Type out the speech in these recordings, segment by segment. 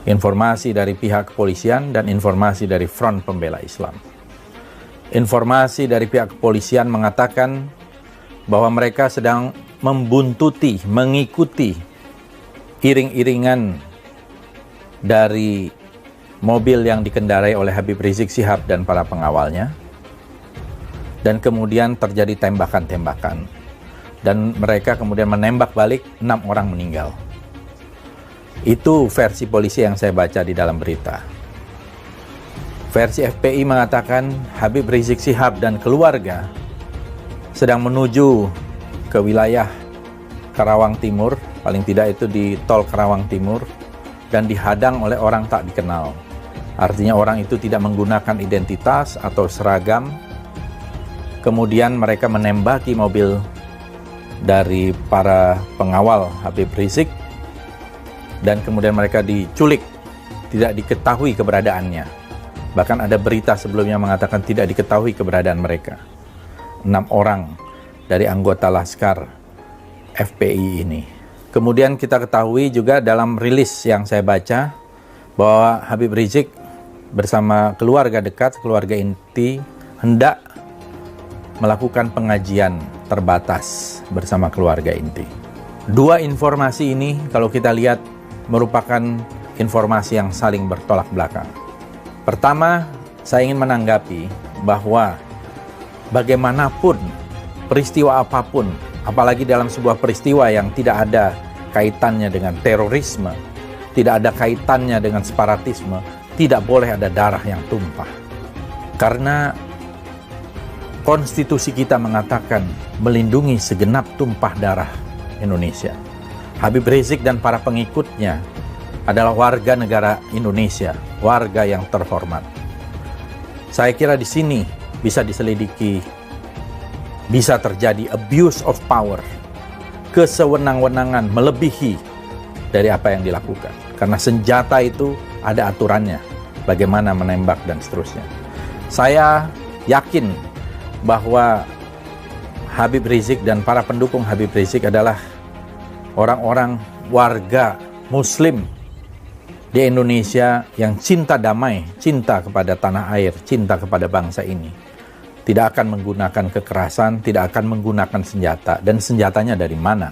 informasi dari pihak kepolisian dan informasi dari Front Pembela Islam. Informasi dari pihak kepolisian mengatakan bahwa mereka sedang mengikuti iring-iringan dari mobil yang dikendarai oleh Habib Rizik Syihab dan para pengawalnya. Dan kemudian terjadi tembakan-tembakan. Dan mereka kemudian menembak balik, 6 orang meninggal. Itu versi polisi yang saya baca di dalam berita. Versi FPI mengatakan Habib Rizik Syihab dan keluarga sedang menuju ke wilayah Karawang Timur, paling tidak itu di tol Karawang Timur, dan dihadang oleh orang tak dikenal. Artinya orang itu tidak menggunakan identitas atau seragam. Kemudian mereka menembaki mobil dari para pengawal Habib Rizik, dan kemudian mereka diculik, tidak diketahui keberadaannya. Bahkan ada berita sebelumnya mengatakan tidak diketahui keberadaan mereka. 6 orang dari anggota Laskar FPI ini. Kemudian kita ketahui juga dalam rilis yang saya baca bahwa Habib Rizik bersama keluarga dekat, keluarga inti, hendak melakukan pengajian terbatas bersama keluarga inti. Dua informasi ini kalau kita lihat merupakan informasi yang saling bertolak belakang. Pertama, saya ingin menanggapi bahwa bagaimanapun peristiwa apapun, apalagi dalam sebuah peristiwa yang tidak ada kaitannya dengan terorisme, tidak ada kaitannya dengan separatisme, tidak boleh ada darah yang tumpah. Karena konstitusi kita mengatakan melindungi segenap tumpah darah Indonesia. Habib Rizik dan para pengikutnya adalah warga negara Indonesia, warga yang terhormat. Saya kira di sini bisa diselidiki, bisa terjadi abuse of power, kesewenang-wenangan melebihi dari apa yang dilakukan. Karena senjata itu ada aturannya, bagaimana menembak dan seterusnya. Saya yakin bahwa Habib Rizik dan para pendukung Habib Rizik adalah orang-orang warga Muslim di Indonesia yang cinta damai, cinta kepada tanah air, cinta kepada bangsa ini. Tidak akan menggunakan kekerasan, tidak akan menggunakan senjata, dan senjatanya dari mana.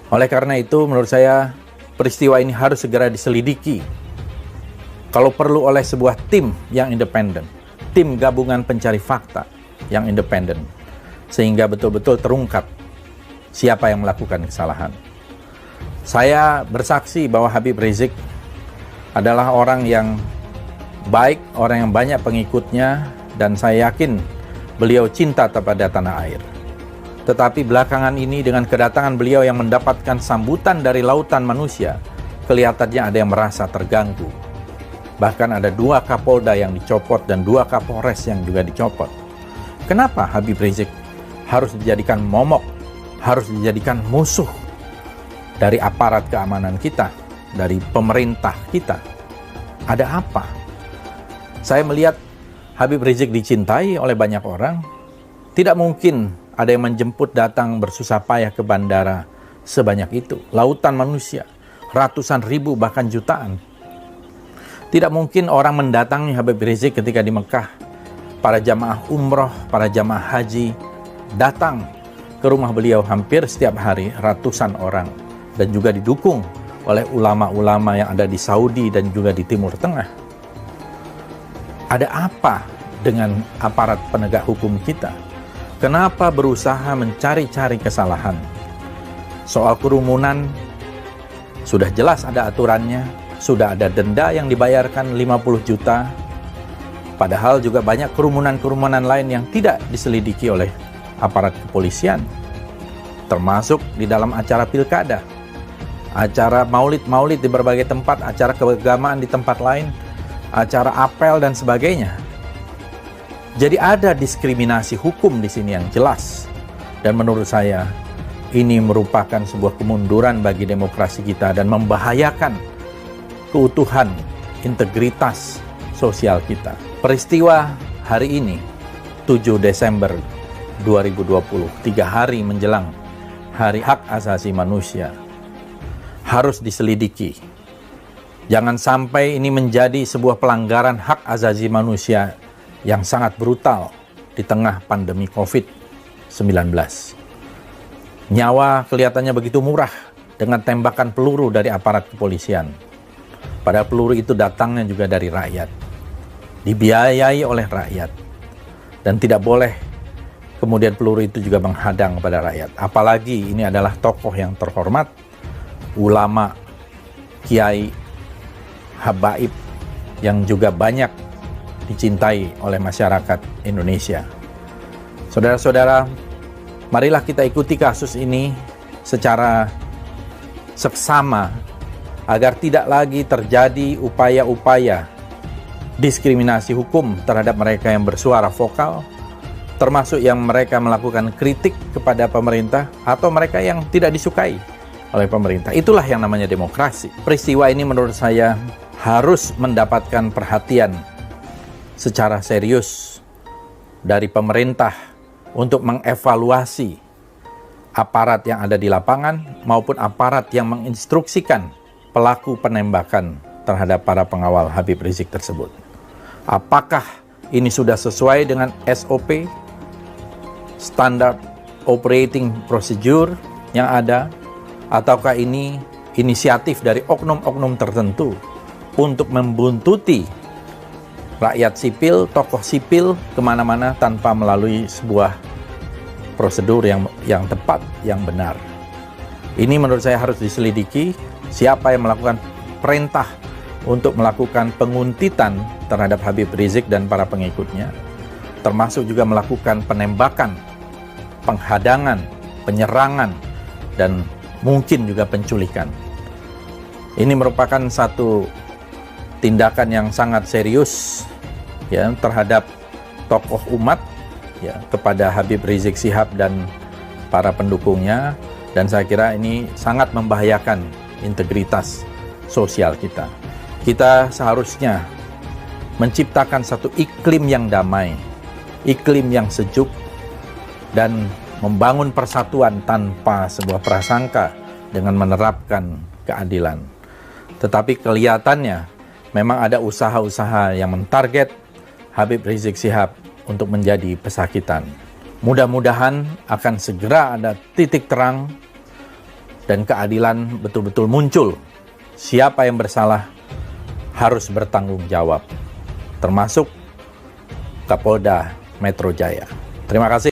Oleh karena itu, menurut saya, peristiwa ini harus segera diselidiki. Kalau perlu oleh sebuah tim yang independen, tim gabungan pencari fakta yang independen, sehingga betul-betul terungkap siapa yang melakukan kesalahan. Saya bersaksi bahwa Habib Rizik adalah orang yang baik, orang yang banyak pengikutnya, dan saya yakin beliau cinta kepada tanah air. Tetapi belakangan ini dengan kedatangan beliau yang mendapatkan sambutan dari lautan manusia, kelihatannya ada yang merasa terganggu. Bahkan ada 2 Kapolda yang dicopot dan 2 Kapolres yang juga dicopot. Kenapa Habib Rizik harus dijadikan momok, harus dijadikan musuh dari aparat keamanan kita, dari pemerintah kita? Ada apa? Saya melihat Habib Rizik dicintai oleh banyak orang. Tidak mungkin ada yang menjemput datang bersusah payah ke bandara sebanyak itu. Lautan manusia, ratusan ribu bahkan jutaan. Tidak mungkin orang mendatangi Habib Rizik ketika di Mekah. Para jamaah umroh, para jamaah haji datang ke rumah beliau hampir setiap hari, ratusan orang. Dan juga didukung oleh ulama-ulama yang ada di Saudi dan juga di Timur Tengah. Ada apa dengan aparat penegak hukum kita? Kenapa berusaha mencari-cari kesalahan? Soal kerumunan, sudah jelas ada aturannya, sudah ada denda yang dibayarkan 50 juta. Padahal juga banyak kerumunan-kerumunan lain yang tidak diselidiki oleh aparat kepolisian. Termasuk di dalam acara pilkada, acara maulid-maulid di berbagai tempat, acara keagamaan di tempat lain, acara apel dan sebagainya. Jadi ada diskriminasi hukum di sini yang jelas. Dan menurut saya ini merupakan sebuah kemunduran bagi demokrasi kita dan membahayakan keutuhan, integritas sosial kita. Peristiwa hari ini, 7 Desember 2020, 3 hari menjelang Hari Hak Asasi Manusia, harus diselidiki. Jangan sampai ini menjadi sebuah pelanggaran hak asasi manusia yang sangat brutal di tengah pandemi COVID-19. Nyawa kelihatannya begitu murah dengan tembakan peluru dari aparat kepolisian. Padahal peluru itu datangnya juga dari rakyat, dibiayai oleh rakyat, dan tidak boleh kemudian peluru itu juga menghadang kepada rakyat. Apalagi ini adalah tokoh yang terhormat, ulama, kiai, habaib yang juga banyak dicintai oleh masyarakat Indonesia. Saudara-saudara, marilah kita ikuti kasus ini secara seksama agar tidak lagi terjadi upaya-upaya diskriminasi hukum terhadap mereka yang bersuara vokal, termasuk yang mereka melakukan kritik kepada pemerintah atau mereka yang tidak disukai oleh pemerintah. Itulah yang namanya demokrasi. Peristiwa ini menurut saya harus mendapatkan perhatian secara serius dari pemerintah untuk mengevaluasi aparat yang ada di lapangan maupun aparat yang menginstruksikan pelaku penembakan terhadap para pengawal Habib Rizik tersebut. Apakah ini sudah sesuai dengan SOP, Standard Operating Procedure yang ada, ataukah ini inisiatif dari oknum-oknum tertentu untuk membuntuti rakyat sipil, tokoh sipil kemana-mana tanpa melalui sebuah prosedur yang tepat, yang benar. Ini menurut saya harus diselidiki siapa yang melakukan perintah untuk melakukan penguntitan terhadap Habib Rizik dan para pengikutnya, termasuk juga melakukan penembakan, penghadangan, penyerangan, dan mungkin juga penculikan. Ini merupakan satu tindakan yang sangat serius ya terhadap tokoh umat ya, kepada Habib Rizik Syihab dan para pendukungnya, dan saya kira ini sangat membahayakan integritas sosial kita. Kita seharusnya menciptakan satu iklim yang damai, iklim yang sejuk, dan membangun persatuan tanpa sebuah prasangka dengan menerapkan keadilan. Tetapi kelihatannya memang ada usaha-usaha yang mentarget Habib Rizik Syihab untuk menjadi pesakitan. Mudah-mudahan akan segera ada titik terang dan keadilan betul-betul muncul. Siapa yang bersalah harus bertanggung jawab, termasuk Kapolda Metro Jaya. Terima kasih.